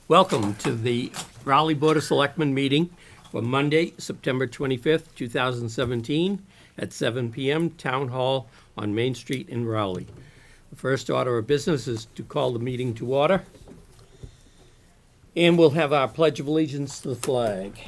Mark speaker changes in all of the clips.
Speaker 1: Welcome to the Raleigh Board of Selectmen meeting for Monday, September 25th, 2017 at 7 p.m. Town Hall on Main Street in Raleigh. The first order of business is to call the meeting to order. And we'll have our Pledge of Allegiance to the flag.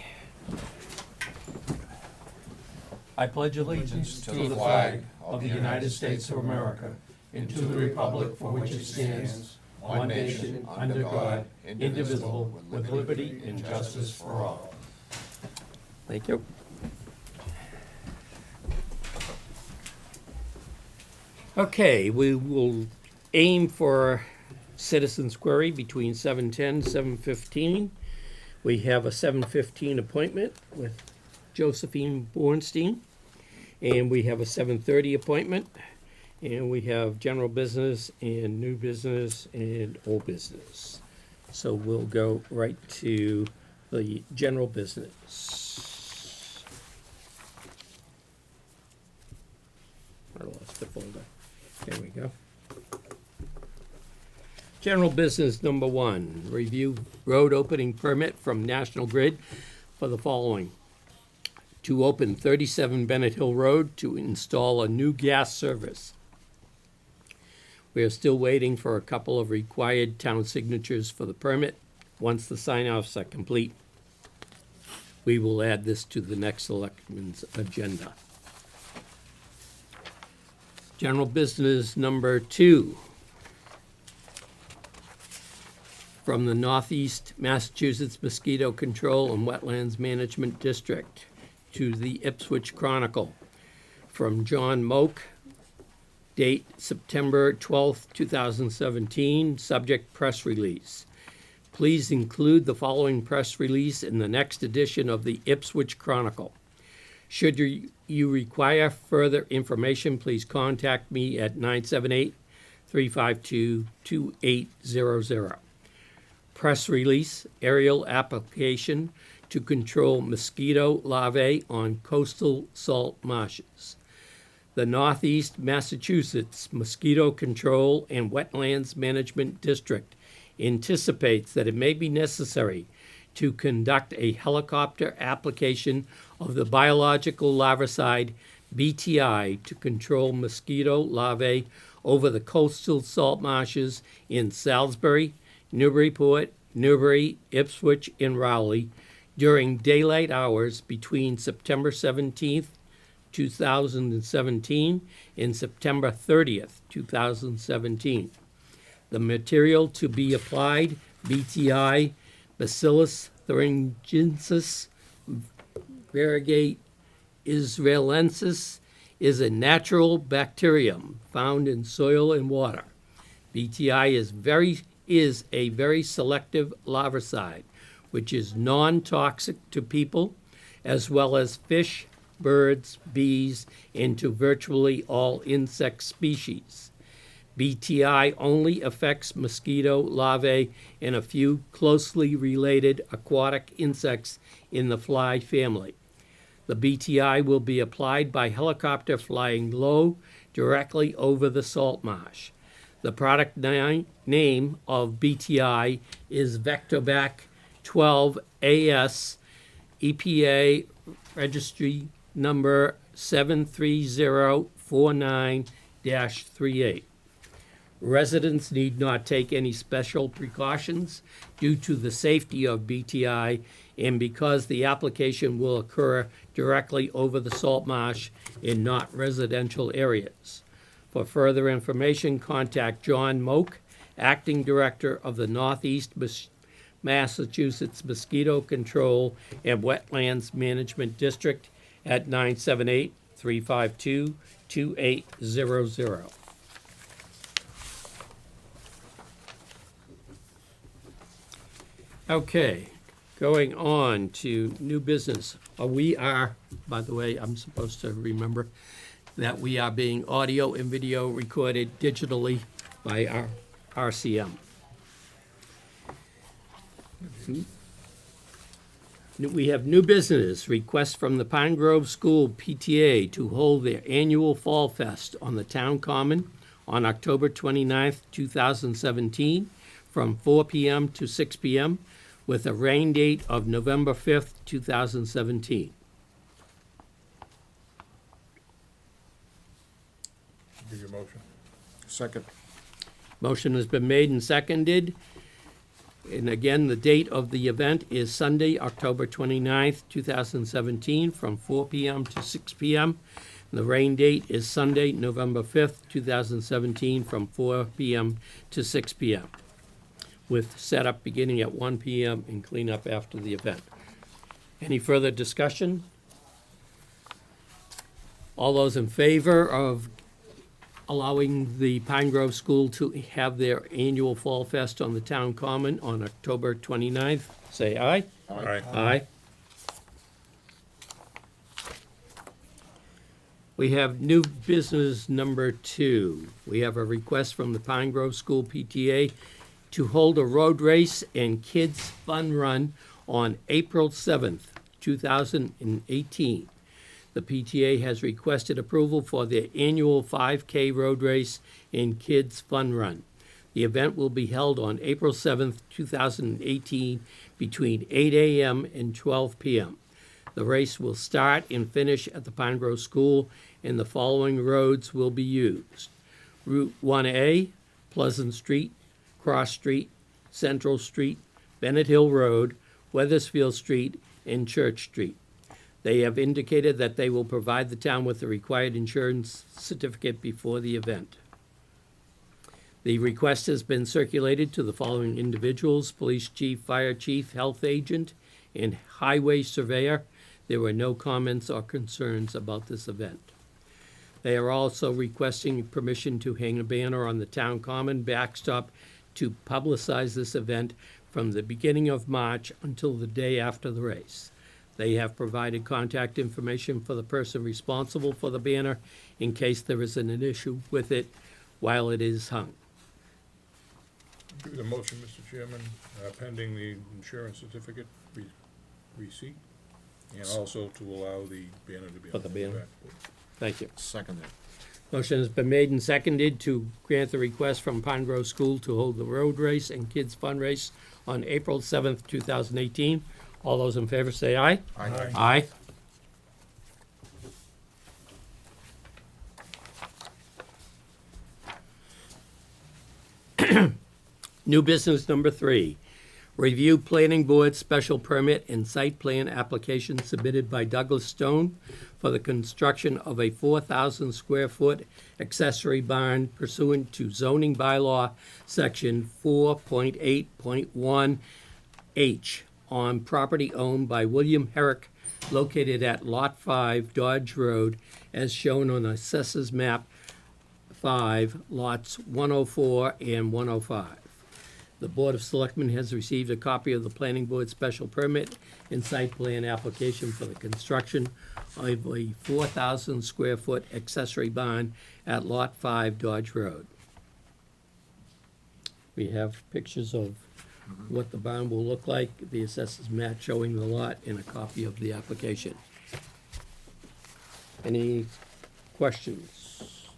Speaker 1: I pledge allegiance to the flag of the United States of America and to the republic for which it stands, one nation, under God, indivisible, with liberty and justice for all. Thank you. Okay, we will aim for citizens' query between 7:10 and 7:15. We have a 7:15 appointment with Josephine Bornstein, and we have a 7:30 appointment. And we have general business and new business and old business. So we'll go right to the general business. I lost the folder. Here we go. General business number 1, review road opening permit from National Grid for the following. To open 37 Bennett Hill Road to install a new gas service. We are still waiting for a couple of required town signatures for the permit. Once the sign-offs are complete, we will add this to the next selectmen's agenda. General business number 2. From the Northeast Massachusetts Mosquito Control and Wetlands Management District to the Ipswich Chronicle. From John Moak. Date September 12th, 2017, subject press release. Please include the following press release in the next edition of the Ipswich Chronicle. Should you require further information, please contact me at 978-352-2800. Press release, aerial application to control mosquito larvae on coastal salt marshes. The Northeast Massachusetts Mosquito Control and Wetlands Management District anticipates that it may be necessary to conduct a helicopter application of the biological larvicide BTI to control mosquito larvae over the coastal salt marshes in Salisbury, Newburyport, Newbury, Ipswich, and Raleigh during daylight hours between September 17th, 2017 and September 30th, 2017. The material to be applied, BTI, Bacillus thuringiensis variegate israelensis, is a natural bacterium found in soil and water. BTI is a very selective larvicide, which is non-toxic to people as well as fish, birds, bees, and to virtually all insect species. BTI only affects mosquito larvae and a few closely related aquatic insects in the fly family. The BTI will be applied by helicopter flying low directly over the salt marsh. The product name of BTI is Vectorbac 12 AS, EPA registry number 73049-38. Residents need not take any special precautions due to the safety of BTI and because the application will occur directly over the salt marsh in not residential areas. For further information, contact John Moak, Acting Director of the Northeast Massachusetts Mosquito Control and Wetlands Management District at 978-352-2800. Okay, going on to new business. We are, by the way, I'm supposed to remember that we are being audio and video recorded digitally by our RCM. We have new business, request from the Pine Grove School PTA to hold their annual Fall Fest on the Town Common on October 29th, 2017 from 4 p.m. to 6 p.m. with a rain date of November 5th, 2017.
Speaker 2: Give your motion.
Speaker 3: Second.
Speaker 1: Motion has been made and seconded. And again, the date of the event is Sunday, October 29th, 2017, from 4 p.m. to 6 p.m. The rain date is Sunday, November 5th, 2017, from 4 p.m. to 6 p.m., with setup beginning at 1 p.m. and cleanup after the event. Any further discussion? All those in favor of allowing the Pine Grove School to have their annual Fall Fest on the Town Common on October 29th, say aye.
Speaker 2: Aye.
Speaker 1: Aye. We have new business number 2. We have a request from the Pine Grove School PTA to hold a road race and kids fun run on April 7th, 2018. The PTA has requested approval for their annual 5K road race and kids fun run. The event will be held on April 7th, 2018, between 8 a.m. and 12 p.m. The race will start and finish at the Pine Grove School, and the following roads will be used: Route 1A, Pleasant Street, Cross Street, Central Street, Bennett Hill Road, Weathersfield Street, and Church Street. They have indicated that they will provide the town with the required insurance certificate before the event. The request has been circulated to the following individuals: Police Chief, Fire Chief, Health Agent, and Highway Surveyor. There were no comments or concerns about this event. They are also requesting permission to hang a banner on the Town Common backstop to publicize this event from the beginning of March until the day after the race. They have provided contact information for the person responsible for the banner in case there is an issue with it while it is hung.
Speaker 2: Give the motion, Mr. Chairman, pending the insurance certificate receipt, and also to allow the banner to be
Speaker 1: For
Speaker 2: on
Speaker 1: the
Speaker 2: the
Speaker 1: banner.
Speaker 2: back.
Speaker 1: Thank you.
Speaker 3: Seconded.
Speaker 1: Motion has been made and seconded to grant the request from Pine Grove School to hold the road race and kids fun race on April 7th, 2018. All those in favor say aye.
Speaker 2: Aye.
Speaker 1: Aye. New business number 3. Review Planning Board special permit and site plan application submitted by Douglas Stone for the construction of a 4,000 square foot accessory barn pursuant to zoning bylaw section 4.8.1H on property owned by William Herrick located at Lot 5 Dodge Road as shown on Assessors Map 5, lots 104 and 105. The Board of Selectmen has received a copy of the Planning Board special permit and site plan application for the construction of a 4,000 square foot accessory barn at Lot 5 Dodge Road. We have pictures of what the barn will look like, the assessors map showing the lot, and a copy of the application. Any questions?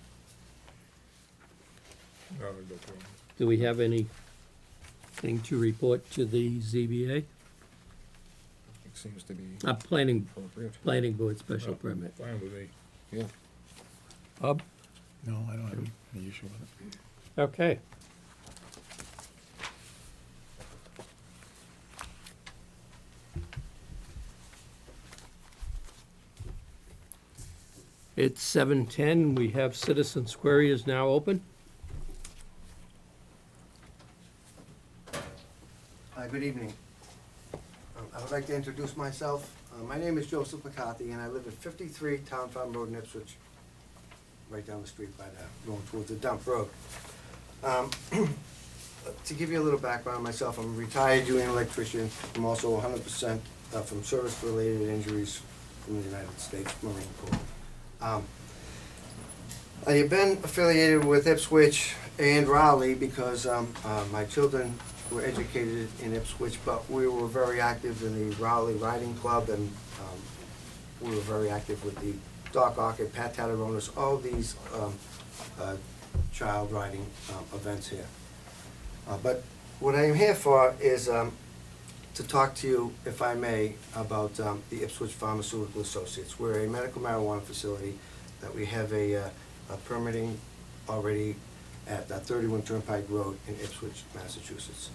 Speaker 2: No, no problem.
Speaker 1: Do we have anything to report to the ZBA?
Speaker 3: It seems to be
Speaker 1: Planning
Speaker 3: appropriate.
Speaker 1: Board special permit.
Speaker 2: Fine with me.
Speaker 3: Yeah.
Speaker 1: Bob?
Speaker 4: No, I don't have any issue with it.
Speaker 1: Okay. It's 7:10. We have Citizens Query is now open.
Speaker 5: Good evening. I would like to introduce myself. My name is Joseph McCarthy, and I live at 53 Town Farm Road in Ipswich, right down the street by that, going towards the dump road. To give you a little background on myself, I'm a retired union electrician. I'm also 100% from service-related injuries from the United States Marine Corps. I have been affiliated with Ipswich and Raleigh because my children were educated in Ipswich, but we were very active in the Raleigh Riding Club, and we were very active with the Doc Orchid, Pat Tataronis, all these child riding events here. But what I am here for is to talk to you, if I may, about the Ipswich Pharmaceutical Associates. We're a medical marijuana facility that we have a permitting already at 31 Turnpike Road in Ipswich, Massachusetts.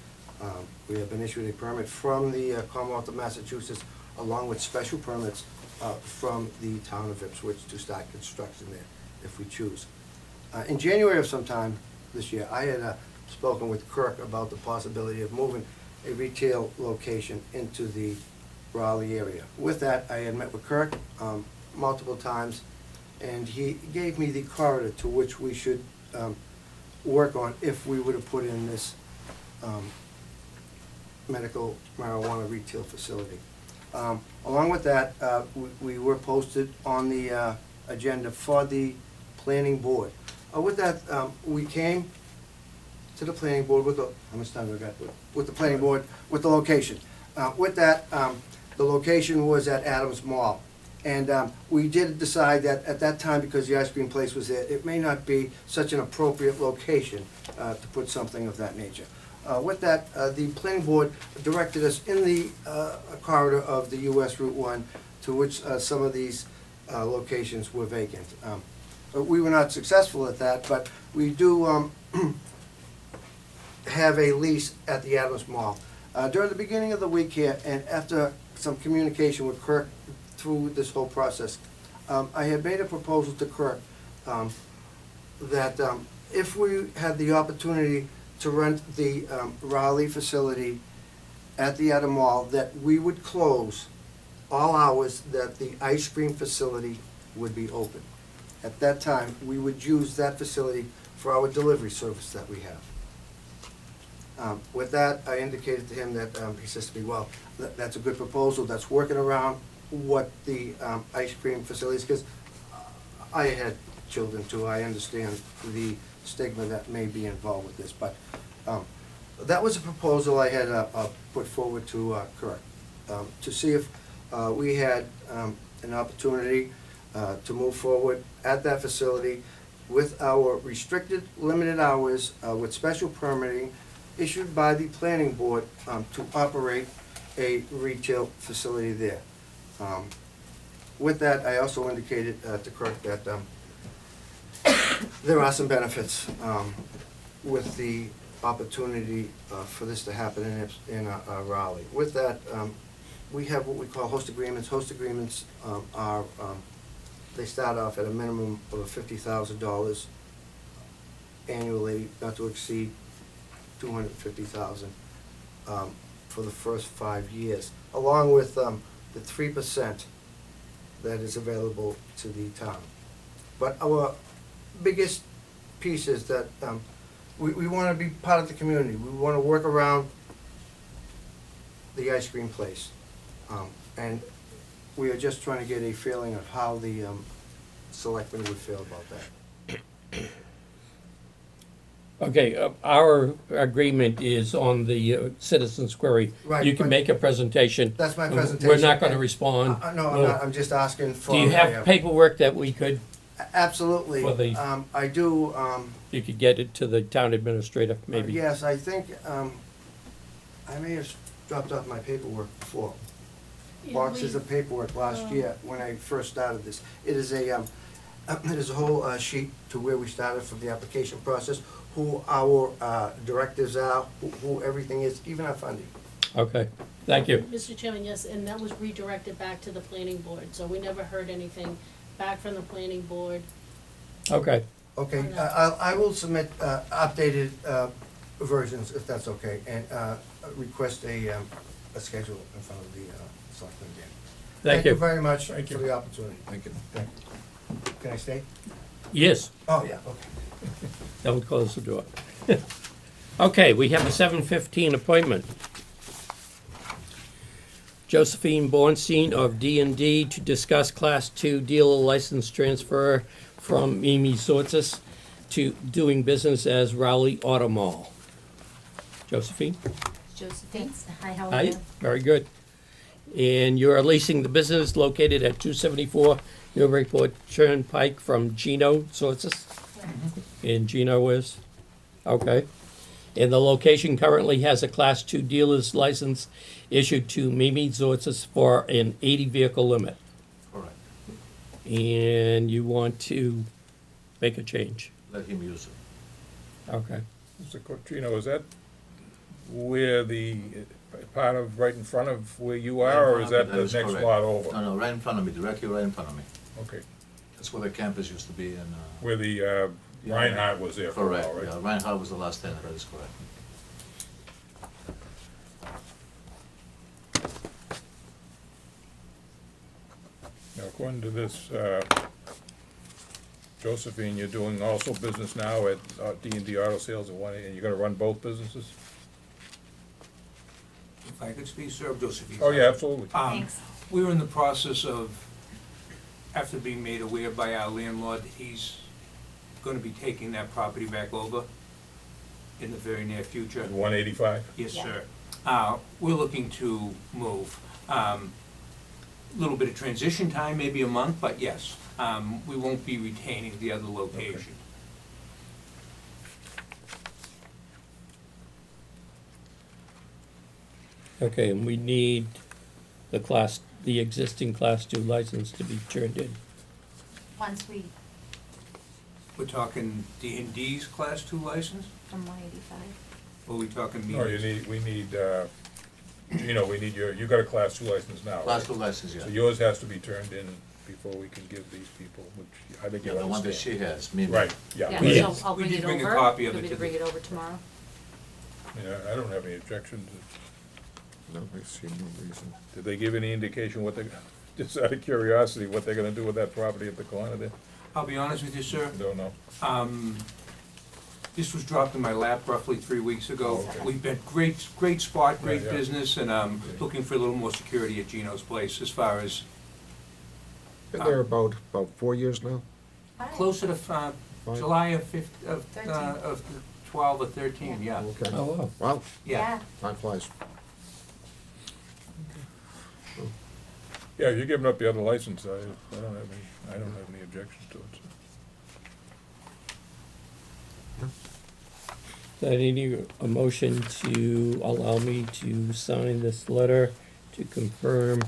Speaker 5: We have been issued a permit from the Commonwealth of Massachusetts, along with special permits from the town of Ipswich to start construction there, if we choose. In January of sometime this year, I had spoken with Kirk about the possibility of moving a retail location into the Raleigh area. With that, I had met with Kirk multiple times, and he gave me the corridor to which we should work on if we were to put in this medical marijuana retail facility. Along with that, we were posted on the agenda for the planning board. With that, we came to the planning board with the, how much time do I got? With the planning board, with the location. With that, the location was at Adams Mall. And we did decide that at that time, because the ice cream place was there, it may not be such an appropriate location to put something of that nature. With that, the planning board directed us in the corridor of the US Route 1, to which some of these locations were vacant. We were not successful at that, but we do have a lease at the Adams Mall. During the beginning of the week here, and after some communication with Kirk through this whole process, I had made a proposal to Kirk that if we had the opportunity to rent the Raleigh facility at the Adams Mall, that we would close all hours that the ice cream facility would be open. At that time, we would use that facility for our delivery service that we have. With that, I indicated to him that, he says to me, well, that's a good proposal, that's working around what the ice cream facilities, because I had children too, I understand the stigma that may be involved with this, but that was a proposal I had put forward to Kirk, to see if we had an opportunity to move forward at that facility with our restricted, limited hours, with special permitting issued by the planning board to operate a retail facility there. With that, I also indicated to Kirk that there are some benefits with the opportunity for this to happen in Raleigh. With that, we have what we call host agreements. Host agreements are, they start off at a minimum of $50,000 annually, not to exceed $250,000 for the first 5 years, along with the 3% that is available to the town. But our biggest piece is that we want to be part of the community. We want to work around the ice cream place. And we are just trying to get a feeling of how the selectmen would feel about that.
Speaker 1: Okay, our agreement is on the citizens' query.
Speaker 5: Right,
Speaker 1: You can
Speaker 5: but-
Speaker 1: make a presentation.
Speaker 5: That's my presentation.
Speaker 1: We're not gonna respond.
Speaker 5: No, I'm not, I'm just asking for.
Speaker 1: Do you have paperwork that we could,
Speaker 5: Absolutely.
Speaker 1: for the-
Speaker 5: I do,
Speaker 1: you could get it to the town administrator, maybe?
Speaker 5: yes, I think, I may have dropped off my paperwork before. Boxes of paperwork last year when I first started this. It is a whole sheet to where we started from the application process, who our directives are, who everything is, even our funding.
Speaker 1: Okay, thank you.
Speaker 6: Mr. Chairman, yes, and that was redirected back to the planning board, so we never heard anything back from the planning board.
Speaker 1: Okay,
Speaker 5: Okay, I will submit updated versions, if that's okay, and request a schedule in front of the selectmen again.
Speaker 1: thank you.
Speaker 5: Very much
Speaker 2: Thank you.
Speaker 5: for the opportunity.
Speaker 3: Thank you.
Speaker 5: Can I stay?
Speaker 1: Yes,
Speaker 5: Oh, yeah, okay.
Speaker 1: don't close the door. Okay, we have a 7:15 appointment. Josephine Bornstein of DMD to discuss Class 2 dealer license transfer from Mimi Sortis to doing business as Raleigh Auto Mall. Josephine?
Speaker 6: Josephine?
Speaker 7: Hi, how are
Speaker 1: Hi,
Speaker 7: you?
Speaker 1: very good. And you're leasing the business located at 274 Newburyport Turnpike from Gino Sortis? And Gino is? Okay. And the location currently has a Class 2 dealer's license issued to Mimi Zortzis for an 80 vehicle limit.
Speaker 7: Correct.
Speaker 1: And you want to make a change.
Speaker 7: Let him use it.
Speaker 1: Okay.
Speaker 2: Mr. Cochino, is that where the, part of, right in front of where you are, or is that the
Speaker 7: is
Speaker 2: next
Speaker 7: correct.
Speaker 2: lot over?
Speaker 7: No, right in front of me, directly right in front of me.
Speaker 2: Okay,
Speaker 7: That's where the campus used to be and,
Speaker 2: where the Reinhardt was there for a
Speaker 7: correct,
Speaker 2: while, right?
Speaker 7: yeah, Reinhardt was the last tenant, that is correct.
Speaker 2: Now, according to this, Josephine, you're doing also business now at D&D Auto Sales at one, and you're gonna run both businesses?
Speaker 8: If I could speak, sir, Josephine.
Speaker 2: Oh, yeah, absolutely.
Speaker 9: Thanks.
Speaker 8: We were in the process of, after being made aware by our landlord, that he's gonna be taking that property back over in the very near future.
Speaker 2: At 185?
Speaker 8: Yes,
Speaker 9: Yeah.
Speaker 8: sir. We're looking to move. Little bit of transition time, maybe a month, but yes, we won't be retaining the other location.
Speaker 1: Okay, and we need the existing Class 2 license to be turned in.
Speaker 9: Once we,
Speaker 8: We're talking D&D's Class 2 license,
Speaker 9: from 185.
Speaker 8: or are we talking
Speaker 2: No,
Speaker 8: meters?
Speaker 2: we need, we need you got a Class 2 license now,
Speaker 7: Class
Speaker 2: right?
Speaker 7: 2 license, yeah.
Speaker 2: So yours has to be turned in before we can give these people, which I think
Speaker 7: Yeah,
Speaker 2: you
Speaker 7: the one that
Speaker 2: understand.
Speaker 7: she has, Mimi.
Speaker 2: Right, yeah.
Speaker 6: Yeah,
Speaker 1: Yeah.
Speaker 6: so I'll
Speaker 8: We
Speaker 6: bring
Speaker 8: did
Speaker 6: it
Speaker 8: bring a
Speaker 6: over.
Speaker 8: copy of
Speaker 6: You
Speaker 8: it
Speaker 6: want me
Speaker 8: to
Speaker 6: to bring
Speaker 8: the-
Speaker 6: it over tomorrow?
Speaker 2: Yeah, I don't have any objection to,
Speaker 3: No, I see no reason.
Speaker 2: did they give any indication what they, just out of curiosity, what they're gonna do with that property at the corner there?
Speaker 8: I'll be honest with you, sir,
Speaker 2: Don't know.
Speaker 8: this was dropped in my lap roughly 3 weeks ago.
Speaker 2: Oh, okay.
Speaker 8: We've been great spot, great
Speaker 2: Yeah, yeah.
Speaker 8: business, and looking for a little more security at Gino's place as far as
Speaker 3: Been there about 4 years now?
Speaker 8: closer to
Speaker 3: Fine.
Speaker 8: July of
Speaker 9: 13.
Speaker 8: 12 or 13, yeah.
Speaker 3: Okay.
Speaker 1: Oh, wow.
Speaker 3: Wow,
Speaker 8: Yeah.
Speaker 3: time flies.
Speaker 2: Yeah, you're giving up the other license, I don't have any objections to it.
Speaker 1: So I need a motion to allow me to sign this letter to confirm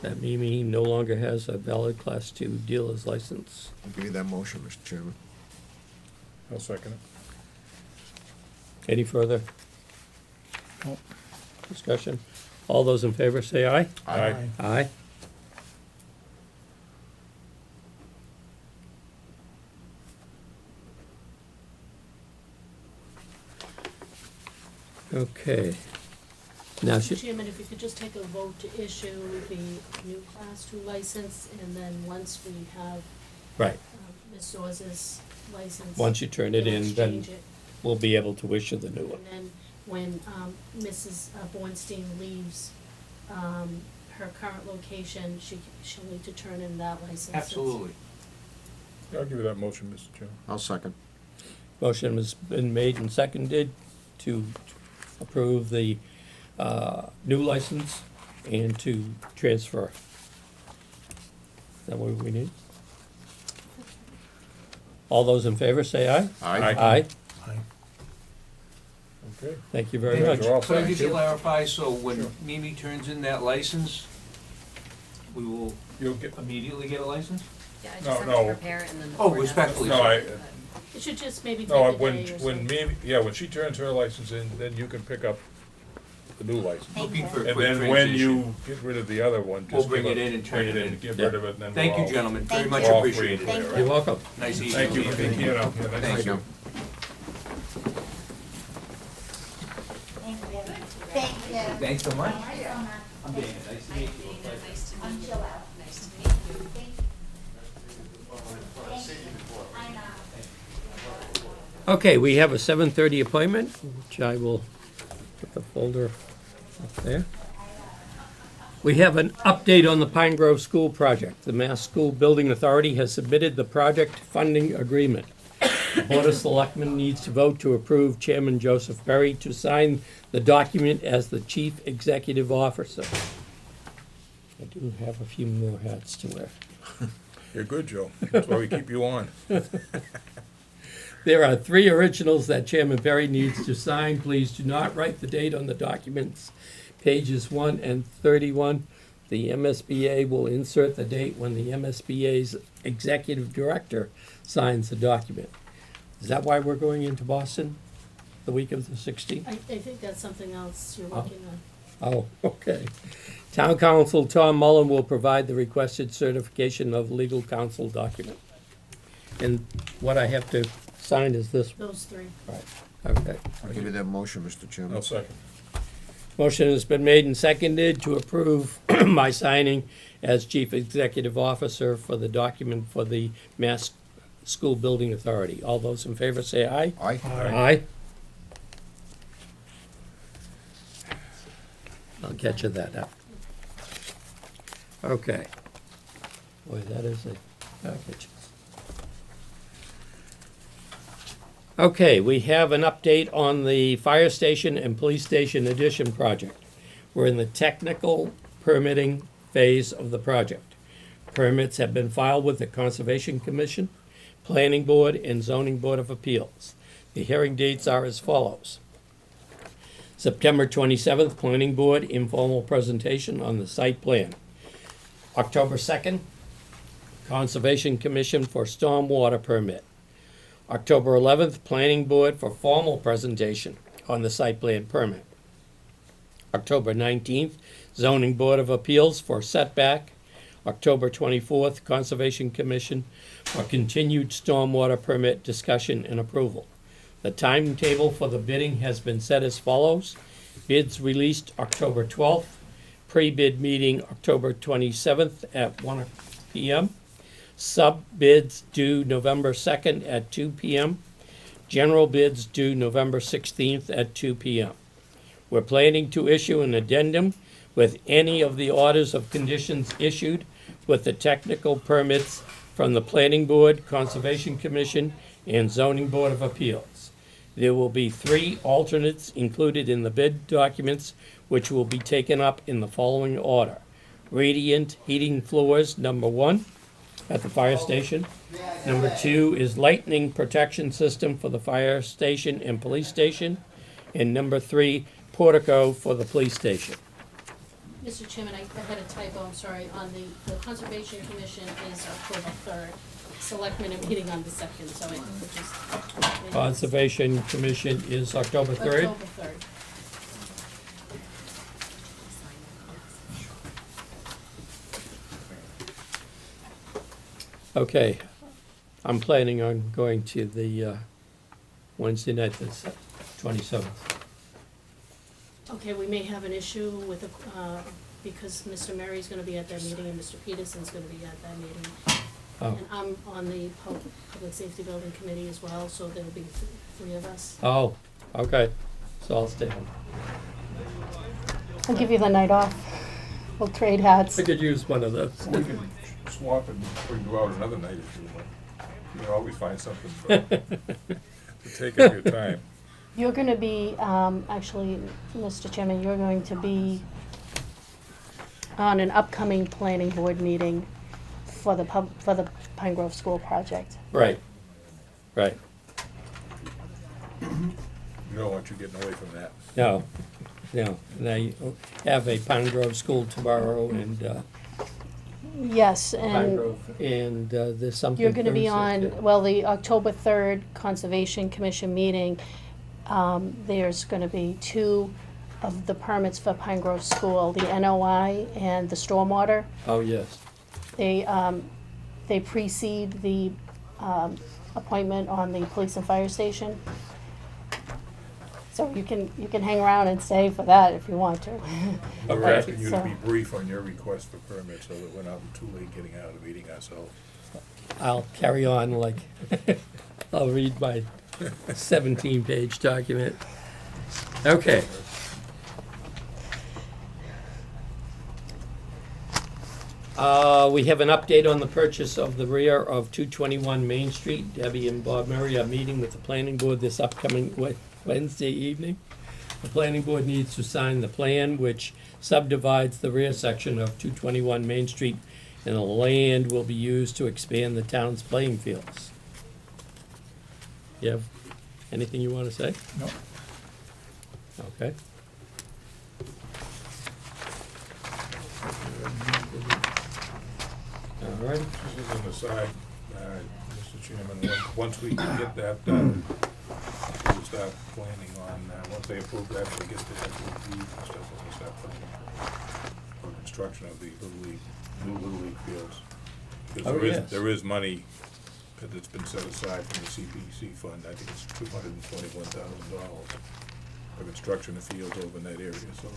Speaker 1: that Mimi no longer has a valid Class 2 dealer's license.
Speaker 3: I'll give you that motion, Mr. Chairman.
Speaker 2: I'll second it.
Speaker 1: Any further
Speaker 4: No.
Speaker 1: discussion? All those in favor say aye.
Speaker 2: Aye.
Speaker 1: Aye. Okay. Now,
Speaker 6: Mr. Chairman, if you could just take a vote to issue the new Class 2 license, and then once we have
Speaker 1: right,
Speaker 6: Ms. Dawes' license.
Speaker 1: once you turn it
Speaker 6: we'll
Speaker 1: in, then
Speaker 6: exchange it.
Speaker 1: we'll be able to issue the new one.
Speaker 6: And then when Mrs. Bornstein leaves her current location, she'll need to turn in that license.
Speaker 8: Absolutely.
Speaker 2: I'll give you that motion, Mr. Chairman.
Speaker 3: I'll second.
Speaker 1: Motion has been made and seconded to approve the new license and to transfer. Is that what we need? All those in favor say aye.
Speaker 2: Aye.
Speaker 1: Aye.
Speaker 4: Aye.
Speaker 2: Okay.
Speaker 1: Thank you very
Speaker 2: Yeah,
Speaker 1: much.
Speaker 2: you're all
Speaker 8: Could I
Speaker 2: set.
Speaker 8: just clarify, so when
Speaker 2: Sure.
Speaker 8: Mimi turns in that license, we will
Speaker 2: You'll get,
Speaker 8: immediately get a license?
Speaker 9: Yeah, I
Speaker 2: No,
Speaker 9: just have
Speaker 2: no.
Speaker 9: to prepare it and then the
Speaker 8: Oh,
Speaker 9: board has to-
Speaker 8: respectfully.
Speaker 2: no,
Speaker 6: It should just maybe take
Speaker 2: no,
Speaker 6: a day or so.
Speaker 2: when she turns her license in, then you can pick up the new license.
Speaker 8: Looking for a
Speaker 2: And
Speaker 8: quick
Speaker 2: then when
Speaker 8: transition.
Speaker 2: you get rid of the other one, just
Speaker 8: We'll bring
Speaker 2: give
Speaker 8: it
Speaker 2: us-
Speaker 8: in and turn
Speaker 2: bring
Speaker 8: it in.
Speaker 2: Get
Speaker 1: Yeah.
Speaker 2: rid of it, and then
Speaker 8: Thank
Speaker 2: we're
Speaker 8: you,
Speaker 2: all-
Speaker 8: gentlemen, very
Speaker 9: Thank
Speaker 8: much
Speaker 2: we're all free
Speaker 8: appreciated.
Speaker 2: and clear,
Speaker 1: You're
Speaker 2: right?
Speaker 1: welcome.
Speaker 8: Nice evening.
Speaker 2: Thank you for being here. Yeah,
Speaker 8: Thank
Speaker 2: thank
Speaker 8: you.
Speaker 2: you.
Speaker 8: Thanks so much.
Speaker 1: Okay, we have a 7:30 appointment, which I will put the folder up there. We have an update on the Pine Grove School project. The Mass School Building Authority has submitted the project funding agreement. The Board of Selectmen needs to vote to approve Chairman Joseph Berry to sign the document as the Chief Executive Officer. I do have a few more hats to wear.
Speaker 2: You're good, Joe. That's why we keep you on.
Speaker 1: There are 3 originals that Chairman Perry needs to sign. Please do not write the date on the documents. Pages 1 and 31. The MSBA will insert the date when the MSBA's executive director signs the document. Is that why we're going into Boston the week of the 16th?
Speaker 6: I think that's something else you're working on.
Speaker 1: Oh, okay. Town Council Tom Mullen will provide the requested certification of legal counsel document. And what I have to sign is this.
Speaker 6: Those 3.
Speaker 1: Right, okay.
Speaker 3: I'll give you that motion, Mr. Chairman.
Speaker 2: I'll second.
Speaker 1: Motion has been made and seconded to approve my signing as Chief Executive Officer for the document for the Mass School Building Authority. All those in favor say aye.
Speaker 3: Aye.
Speaker 1: Aye. I'll get you that up. Okay. Boy, that is a package. Okay, we have an update on the fire station and police station addition project. We're in the technical permitting phase of the project. Permits have been filed with the Conservation Commission, Planning Board, and Zoning Board of Appeals. The hearing dates are as follows. September 27th, Planning Board informal presentation on the site plan. October 2nd, Conservation Commission for stormwater permit. October 11th, Planning Board for formal presentation on the site plan permit. October 19th, Zoning Board of Appeals for setback. October 24th, Conservation Commission for continued stormwater permit discussion and approval. The timetable for the bidding has been set as follows. Bids released October 12th, pre-bid meeting October 27th at 1 p.m. Sub-bids due November 2nd at 2 p.m. General bids due November 16th at 2 p.m. We're planning to issue an addendum with any of the orders of conditions issued with the technical permits from the Planning Board, Conservation Commission, and Zoning Board of Appeals. There will be 3 alternates included in the bid documents, which will be taken up in the following order. Radiant heating floors, number 1. At the fire station. Number 2 is lightning protection system for the fire station and police station. And number 3, portico for the police station.
Speaker 6: Mr. Chairman, I had a typo, I'm sorry, on the Conservation Commission is October 3rd. Selectmen are meeting on the 2nd, so it just.
Speaker 1: Conservation Commission is October 3rd.
Speaker 6: October 3rd.
Speaker 1: Okay, I'm planning on going to the Wednesday night, that's 27th.
Speaker 6: Okay, we may have an issue with, because Mr. Murray's gonna be at that meeting and Mr. Peterson's gonna be at that meeting.
Speaker 1: Oh,
Speaker 6: And I'm on the Public Safety Building Committee as well, so there'll be 3 of us.
Speaker 1: oh, okay, so I'll stay home.
Speaker 6: I'll give you the night off. We'll trade hats.
Speaker 1: I could use one of those.
Speaker 2: We can swap and we can go out another night if you want. You can always find something to take up your time.
Speaker 6: You're gonna be, actually, Mr. Chairman, you're going to be on an upcoming planning board meeting for the Pine Grove School project.
Speaker 1: Right, right,
Speaker 2: You don't want you getting away from that.
Speaker 1: no, no, and I have a Pine Grove School tomorrow and,
Speaker 6: Yes,
Speaker 1: Pine
Speaker 6: and
Speaker 1: Grove, and there's something
Speaker 6: you're gonna be
Speaker 1: Thursday,
Speaker 6: on, well, the October 3rd Conservation Commission meeting, there's gonna be 2 of the permits for Pine Grove School, the NOI and the stormwater.
Speaker 1: Oh, yes,
Speaker 6: They precede the appointment on the police and fire station. So you can hang around and stay for that if you want to.
Speaker 2: We're
Speaker 1: Okay.
Speaker 2: asking you to
Speaker 6: So-
Speaker 2: be brief on your request for permit so that we're not too late getting out of the meeting ourselves.
Speaker 1: I'll carry on like, I'll read my 17-page document. Okay. We have an update on the purchase of the rear of 221 Main Street. Debbie and Bob Murray are meeting with the planning board this upcoming Wednesday evening. The planning board needs to sign the plan which subdivides the rear section of 221 Main Street, and the land will be used to expand the town's playing fields. You have anything you want to say?
Speaker 4: No.
Speaker 1: Okay. All right.
Speaker 2: Just as an aside, Mr. Chairman, once we get that done, we'll start planning on, once they approve that, we get the FOP and stuff, we'll start planning for construction of the new Little League fields. Because
Speaker 1: Oh, yes.
Speaker 2: there is money that's been set aside from the CPC fund, I think it's $221,000 for construction of fields over in that area, so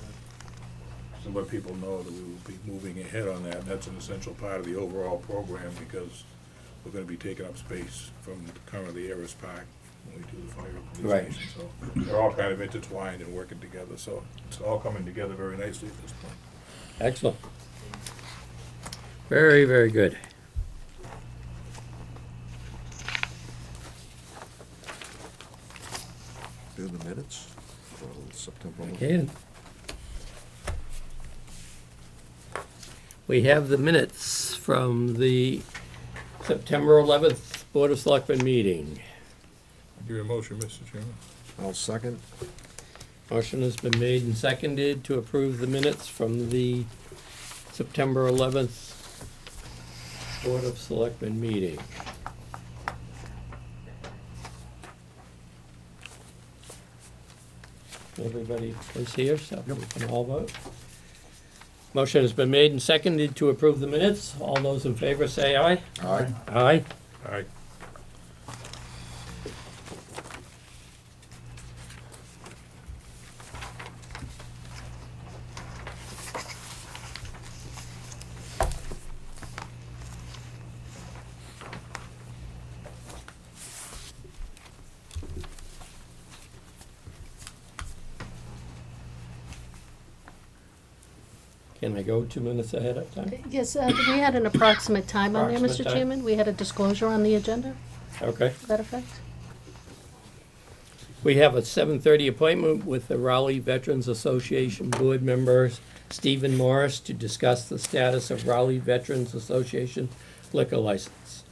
Speaker 2: let people know that we will be moving ahead on that, and that's an essential part of the overall program, because we're gonna be taking up space from currently Ayers Park when we do the fire
Speaker 1: Right.
Speaker 2: organization, so they're all kind of intertwined and working together, so it's all coming together very nicely at this point.
Speaker 1: Excellent. Very, very good.
Speaker 3: Do the minutes for September.
Speaker 1: Okay. We have the minutes from the September 11th Board of Selectmen meeting.
Speaker 2: Give you a motion, Mr. Chairman.
Speaker 3: I'll second.
Speaker 1: Motion has been made and seconded to approve the minutes from the September 11th Board of Selectmen meeting. Everybody was here, so we can all vote. Motion has been made and seconded to approve the minutes. All those in favor say aye.
Speaker 3: Aye.
Speaker 1: Aye.
Speaker 2: Aye.
Speaker 1: Can I go 2 minutes ahead of time?
Speaker 6: Yes, we had an approximate time on there,
Speaker 1: Approximate
Speaker 6: Mr.
Speaker 1: time.
Speaker 6: Chairman. We had a disclosure on the agenda,
Speaker 1: Okay.
Speaker 6: to that effect.
Speaker 1: We have a 7:30 appointment with the Raleigh Veterans Association Board members Stephen Morris to discuss the status of Raleigh Veterans Association liquor license.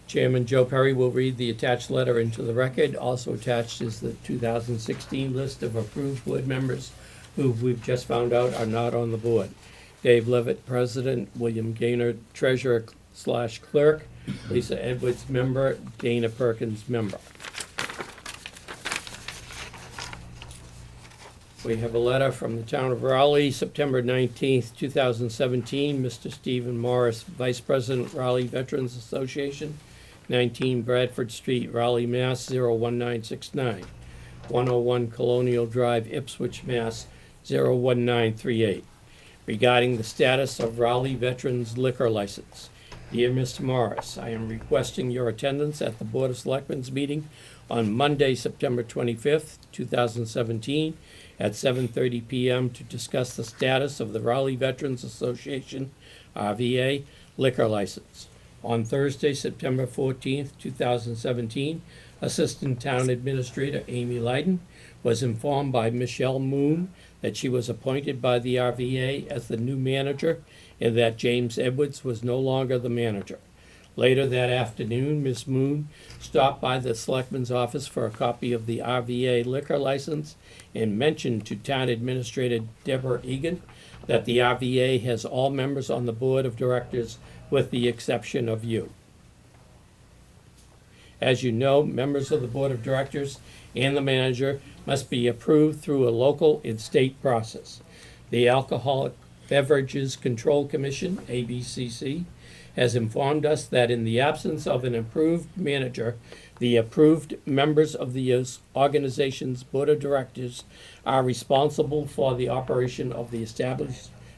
Speaker 1: Chairman Joe Perry will read the attached letter into the record. Also attached is the 2016 list of approved board members who we've just found out are not on the board. Dave Levitt, President, William Gaynor, Treasurer/Clerk, Lisa Edwards, Member, Dana Perkins, Member. We have a letter from the town of Raleigh, September 19th, 2017. Mr. Stephen Morris, Vice President, Raleigh Veterans Association, 19 Bradford Street, Raleigh, Mass. 01969. 101 Colonial Drive, Ipswich, Mass. 01938. Regarding the status of Raleigh Veterans liquor license. Dear Mr. Morris, I am requesting your attendance at the Board of Selectmen's meeting on Monday, September 25th, 2017, at 7:30 p.m. to discuss the status of the Raleigh Veterans Association, RVA, liquor license. On Thursday, September 14th, 2017, Assistant Town Administrator Amy Leiden was informed by Michelle Moon that she was appointed by the RVA as the new manager and that James Edwards was no longer the manager. Later that afternoon, Ms. Moon stopped by the Selectman's office for a copy of the RVA liquor license and mentioned to Town Administrator Deborah Egan that the RVA has all members on the Board of Directors with the exception of you. As you know, members of the Board of Directors and the manager must be approved through a local and state process. The Alcoholic Beverages Control Commission, ABCC, has informed us that in the absence of an approved manager, the approved members of the organization's Board of Directors are responsible for the operation of the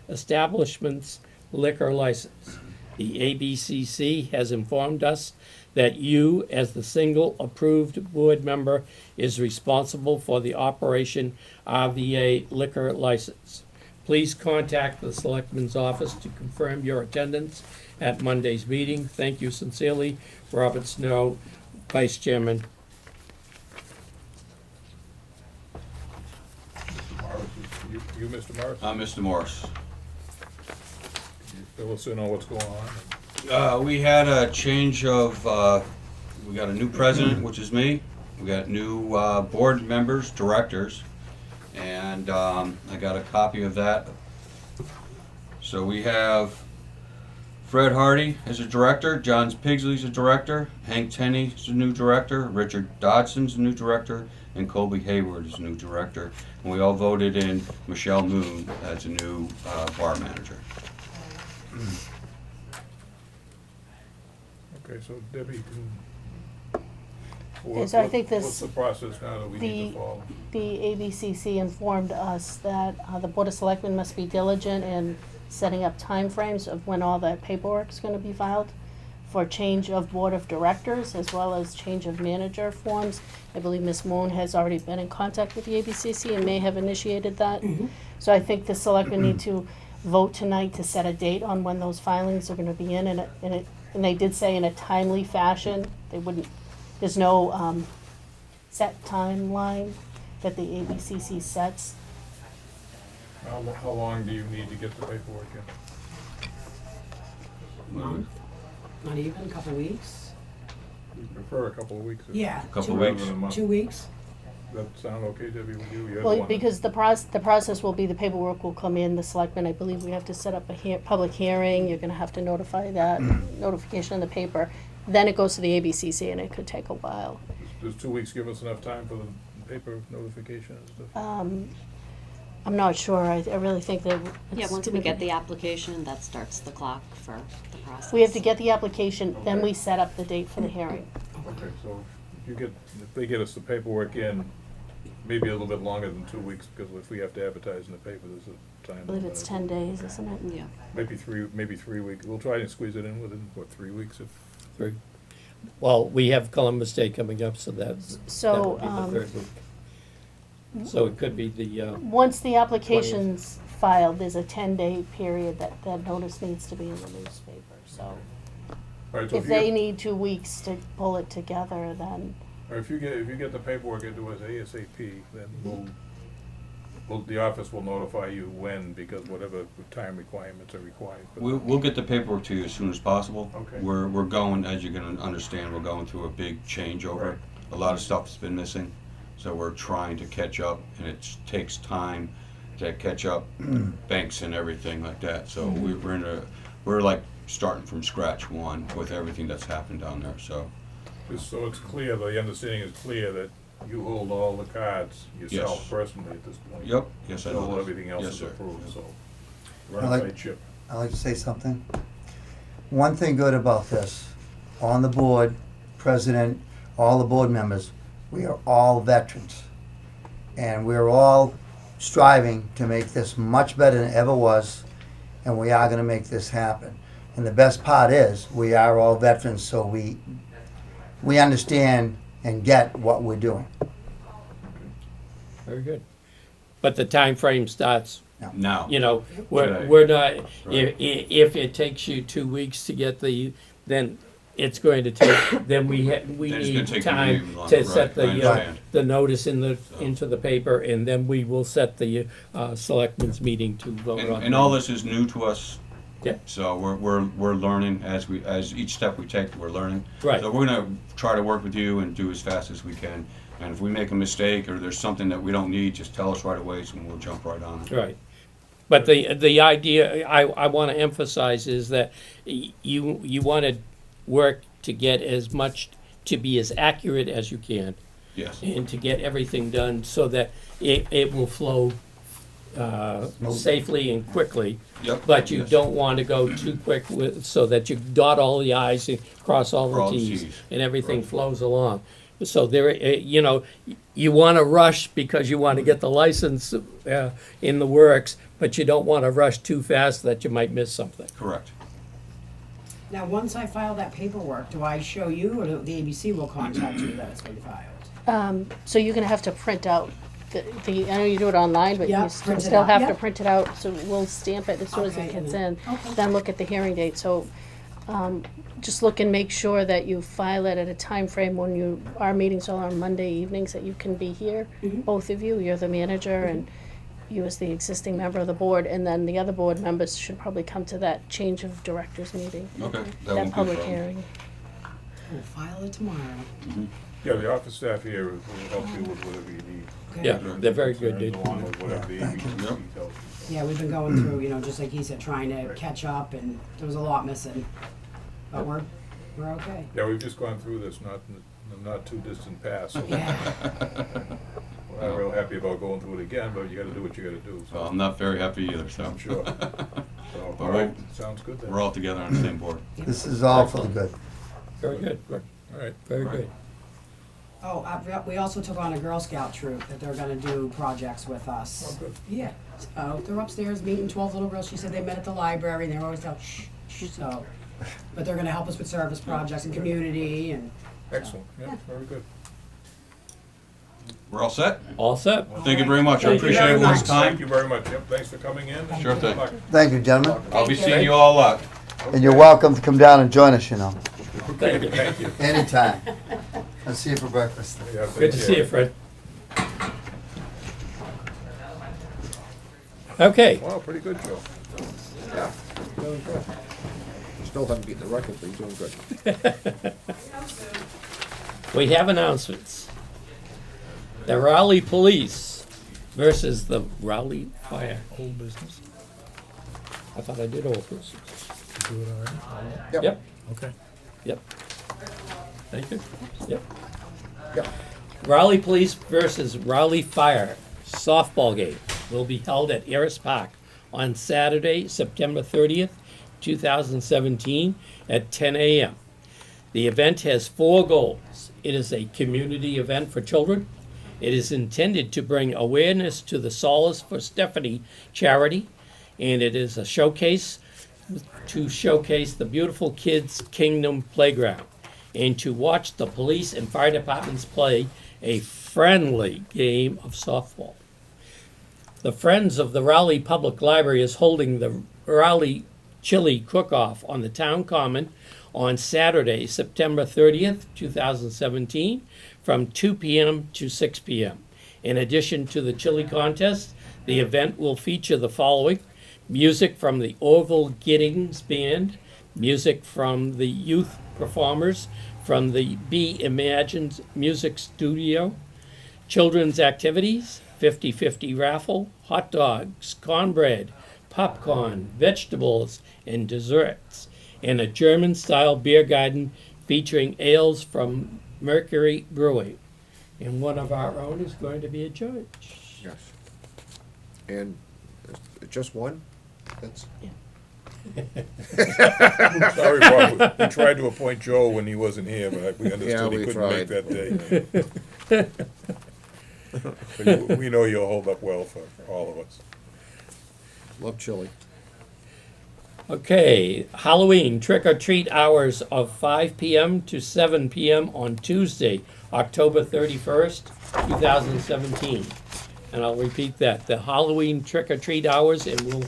Speaker 1: establishment's liquor license. The ABCC has informed us that you, as the single approved board member, is responsible for the operation RVA liquor license. Please contact the Selectman's office to confirm your attendance at Monday's meeting. Thank you sincerely, Robert Snow, Vice Chairman.
Speaker 2: Mr. Morris, you Mr. Morris?
Speaker 10: Mr. Morris.
Speaker 2: Can you fill us in on what's going on?
Speaker 10: We had a change of, we got a new president, which is me, We got new board members, directors, and I got a copy of that. So we have Fred Hardy as a director, John Pigsley's a director, Hank Tenney's a new director, Richard Dodson's a new director, and Colby Hayward is a new director. And we all voted in Michelle Moon as a new bar manager.
Speaker 2: Okay, so Debbie,
Speaker 6: So I think
Speaker 2: what's the process now that we need to follow?
Speaker 6: The ABCC informed us that the Board of Selectmen must be diligent in setting up timeframes of when all that paperwork is gonna be filed for change of Board of Directors as well as change of manager forms. I believe Ms. Moon has already been in contact with the ABCC and may have initiated that. So I think the Selectmen need to vote tonight to set a date on when those filings are gonna be in, and they did say in a timely fashion. They wouldn't, there's no set timeline that the ABCC sets.
Speaker 2: How long do you need to get the paperwork in?
Speaker 4: Month, not even, a couple weeks.
Speaker 2: We prefer a couple of weeks.
Speaker 4: Yeah,
Speaker 10: Couple
Speaker 4: two
Speaker 10: weeks.
Speaker 2: Rather than a month.
Speaker 4: 2 weeks.
Speaker 2: That sound okay, Debbie, with you? You're the
Speaker 6: Well,
Speaker 2: one-
Speaker 6: because the process will be the paperwork will come in, the Selectmen, I believe we have to set up a public hearing, you're gonna have to notify that, notification in the paper. Then it goes to the ABCC and it could take a while.
Speaker 2: Does 2 weeks give us enough time for the paper notification and stuff?
Speaker 6: I'm not sure, I really think that it's
Speaker 11: Yeah, once we
Speaker 6: gonna
Speaker 11: get
Speaker 6: be-
Speaker 11: the application, that starts the clock for the process.
Speaker 6: We have to get the application, then
Speaker 2: Okay.
Speaker 6: we set up the date for the hearing.
Speaker 2: Okay, so if they get us the paperwork in, maybe a little bit longer than 2 weeks, because if we have to advertise in the paper, there's a time.
Speaker 6: I believe it's 10 days, isn't it?
Speaker 11: Yeah.
Speaker 2: Maybe 3 weeks. We'll try and squeeze it in within, 3 weeks if.
Speaker 1: Three. Well, we have Columbus Day coming up, so that
Speaker 6: So,
Speaker 1: would be the third week. So it could be the,
Speaker 6: once the application's filed, there's a 10-day period that notice needs to be in the newspaper, so.
Speaker 2: All right, so
Speaker 6: If they need 2 weeks to pull it together, then,
Speaker 2: or if you get the paperwork into us ASAP, then the office will notify you when, because whatever time requirements are required. for that.
Speaker 10: We'll get the paperwork to you as soon as possible.
Speaker 2: Okay.
Speaker 10: We're going, as you can understand, we're going through a big changeover.
Speaker 2: Right.
Speaker 10: A lot of stuff's been missing, so we're trying to catch up, and it takes time to catch up banks and everything like that. So we're like starting from scratch one with everything that's happened down there, so.
Speaker 2: Just so it's clear, the understanding is clear that you hold all the cards yourself
Speaker 10: Yes.
Speaker 2: personally at this point.
Speaker 10: Yep, yes, I know
Speaker 2: So
Speaker 10: that.
Speaker 2: everything else
Speaker 10: Yes,
Speaker 2: is
Speaker 10: sir.
Speaker 2: approved, so.
Speaker 12: I
Speaker 2: Run
Speaker 12: like-
Speaker 2: by Chip.
Speaker 12: I'd like to say something. One thing good about this, on the board, president, all the board members, we are all veterans. And we're all striving to make this much better than it ever was, and we are gonna make this happen. And the best part is, we are all veterans, so we understand and get what we're doing.
Speaker 1: very good. But the time frame starts,
Speaker 10: Now.
Speaker 1: you know,
Speaker 10: Today.
Speaker 1: we're not,
Speaker 10: Right.
Speaker 1: if it takes you 2 weeks to get then it's going to take, then we
Speaker 10: Then it's gonna
Speaker 1: need
Speaker 10: take
Speaker 1: time
Speaker 10: even longer,
Speaker 1: to set
Speaker 10: right, I understand.
Speaker 1: the notice into the paper, and then we will set the selectmen's meeting to vote on.
Speaker 10: And all this is new to us.
Speaker 1: Yeah.
Speaker 10: So we're learning as each step we take, we're learning.
Speaker 1: Right.
Speaker 10: So we're gonna try to work with you and do as fast as we can. And if we make a mistake or there's something that we don't need, just tell us right away, so we'll jump right on it.
Speaker 1: Right. But the idea I want to emphasize is that you want to work to get as much, to be as accurate as you can,
Speaker 10: Yes.
Speaker 1: and to get everything done so that it will flow safely and quickly.
Speaker 10: Yep.
Speaker 1: But you
Speaker 10: Yes.
Speaker 1: don't want to go too quick so that you dot all the i's and cross all
Speaker 10: Cross
Speaker 1: the
Speaker 10: the
Speaker 1: t's,
Speaker 10: Ts.
Speaker 1: and everything
Speaker 10: Right.
Speaker 1: flows along. So there, you want to rush because you want to get the license in the works, but you don't want to rush too fast that you might miss something.
Speaker 10: Correct.
Speaker 4: Now, once I file that paperwork, do I show you, or the ABC will contact you that it's been filed?
Speaker 6: so you're gonna have to print out I know you do it online, but
Speaker 4: Yeah,
Speaker 6: you
Speaker 4: print it
Speaker 6: still
Speaker 4: out,
Speaker 6: have to
Speaker 4: yeah.
Speaker 6: print it out, so we'll stamp it as soon as
Speaker 4: Okay,
Speaker 6: it gets
Speaker 4: and
Speaker 6: in.
Speaker 4: okay.
Speaker 6: Then look at the hearing date, so, just look and make sure that you file it at a time frame when our meetings are on Monday evenings, that you can be here,
Speaker 4: Mm-hmm.
Speaker 6: both of you, you're the manager, and you as the existing member of the board, and then the other board members should probably come to that change of directors meeting.
Speaker 10: Okay, that
Speaker 6: That
Speaker 10: won't be a
Speaker 6: public
Speaker 10: problem.
Speaker 6: hearing.
Speaker 4: We'll file it tomorrow.
Speaker 2: Yeah, the office staff here will help you with whatever you need.
Speaker 1: Yeah, they're very good. They-
Speaker 2: Along with whatever the ABC tells you.
Speaker 4: Yeah, we've been going through, you know, just like he said, trying to catch up, and there was a lot missing. But we're okay.
Speaker 2: Yeah, we've just gone through this, not too distant past. So
Speaker 4: Yeah.
Speaker 2: we're not real happy about going through it again, but you gotta do what you gotta do. So
Speaker 10: Well, I'm not very happy either, so.
Speaker 2: I'm sure. So,
Speaker 10: But
Speaker 2: all right, sounds good then.
Speaker 10: We're all together on the same board.
Speaker 12: This is all for the good.
Speaker 1: Very good,
Speaker 2: All right.
Speaker 1: very good.
Speaker 4: Oh, we also took on a Girl Scout troop that they're gonna do projects with us.
Speaker 2: Oh, good.
Speaker 4: Yeah, so they're upstairs meeting 12 little girls. She said they met at the library and they were always telling shh, shh, so. But they're gonna help us with service projects and community and.
Speaker 2: Excellent, yeah, very good.
Speaker 10: We're all set?
Speaker 1: All set?
Speaker 10: Thank you very much. I
Speaker 1: Thank you
Speaker 10: appreciate
Speaker 4: very
Speaker 10: everyone's
Speaker 4: much.
Speaker 10: time.
Speaker 2: Thank you very much. Yep, thanks for coming in.
Speaker 10: Sure thing.
Speaker 2: Good luck.
Speaker 12: Thank you, gentlemen.
Speaker 10: I'll be
Speaker 9: Thank you.
Speaker 10: seeing you all out.
Speaker 12: And you're welcome to come down and join us, you know,
Speaker 1: Thank you.
Speaker 2: Thank you.
Speaker 12: anytime. I'll see you for breakfast.
Speaker 2: Yeah,
Speaker 1: Good to see you, Fred. Okay,
Speaker 2: Wow, pretty good, Joe.
Speaker 3: Still haven't beaten the record, but you're doing good.
Speaker 1: we have announcements. The Raleigh Police versus the Raleigh Fire.
Speaker 3: Old business.
Speaker 1: I thought I did old business.
Speaker 3: Do it already?
Speaker 1: Yep,
Speaker 3: Okay.
Speaker 1: yep. Thank you. Yep.
Speaker 3: Yep.
Speaker 1: Raleigh Police versus Raleigh Fire softball game will be held at Eris Park on Saturday, September 30th, 2017 at 10 a.m. The event has 4 goals. It is a community event for children. It is intended to bring awareness to the Solace for Stephanie charity, and it is a showcase to showcase the beautiful Kids Kingdom playground and to watch the police and fire departments play a friendly game of softball. The Friends of the Raleigh Public Library is holding the Raleigh Chili Cook-Off on the Town Common on Saturday, September 30th, 2017, from 2 p.m. to 6 p.m. In addition to the chili contest, the event will feature the following: music from the Orville Giddings Band, music from the youth performers from the Be Imagined Music Studio, children's activities, 50-50 raffle, hot dogs, cornbread, popcorn, vegetables, and desserts, and a German-style beer garden featuring ales from Mercury Brewing. And one of our own is going to be a judge.
Speaker 3: Yes. And just one? That's,
Speaker 2: Sorry, Bob, we tried to appoint Joe when he wasn't here, but we
Speaker 3: Yeah,
Speaker 2: understood he
Speaker 3: we
Speaker 2: couldn't make
Speaker 3: tried.
Speaker 2: that day. But we know you'll hold up well for all of us.
Speaker 3: love chili.
Speaker 1: Okay, Halloween trick-or-treat hours of 5 p.m. to 7 p.m. on Tuesday, October 31st, 2017. And I'll repeat that, the Halloween trick-or-treat hours, and we'll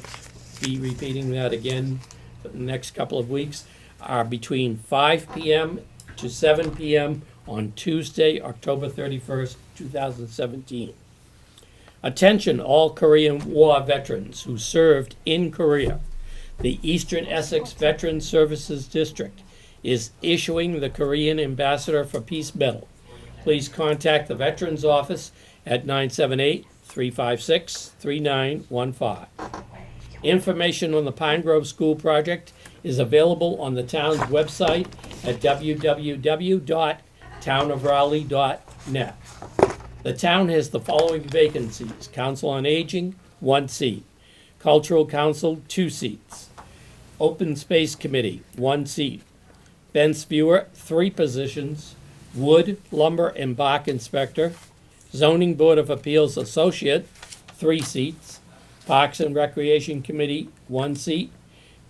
Speaker 1: be repeating that again for the next couple of weeks, are between 5 p.m. to 7 p.m. on Tuesday, October 31st, 2017. Attention, all Korean War veterans who served in Korea. The Eastern Essex Veterans Services District is issuing the Korean Ambassador for Peace Medal. Please contact the Veterans Office at 978-356-3915. Information on the Pine Grove School Project is available on the town's website at www.townofraleigh.net. The town has the following vacancies: Council on Aging, 1 seat; Cultural Council, 2 seats; Open Space Committee, 1 seat; Fence Viewer, 3 positions; Wood, Lumber, and Bark Inspector; Zoning Board of Appeals Associate, 3 seats; Parks and Recreation Committee, 1 seat;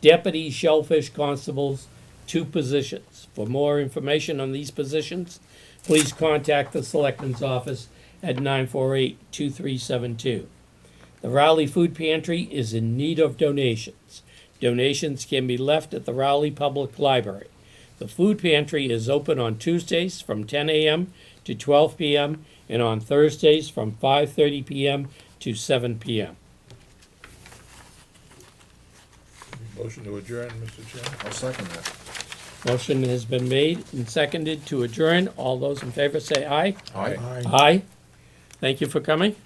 Speaker 1: Deputy Shellfish Constables, 2 positions. For more information on these positions, please contact the Selectmen's Office at 948-2372. The Raleigh Food Pantry is in need of donations. Donations can be left at the Raleigh Public Library. The food pantry is open on Tuesdays from 10 a.m. to 12 p.m. and on Thursdays from 5:30 p.m. to 7 p.m.
Speaker 2: Motion to adjourn, Mr. Chairman.
Speaker 3: I'll second that.
Speaker 1: Motion has been made and seconded to adjourn. All those in favor say aye.
Speaker 2: Aye.
Speaker 1: Aye. Thank you for coming.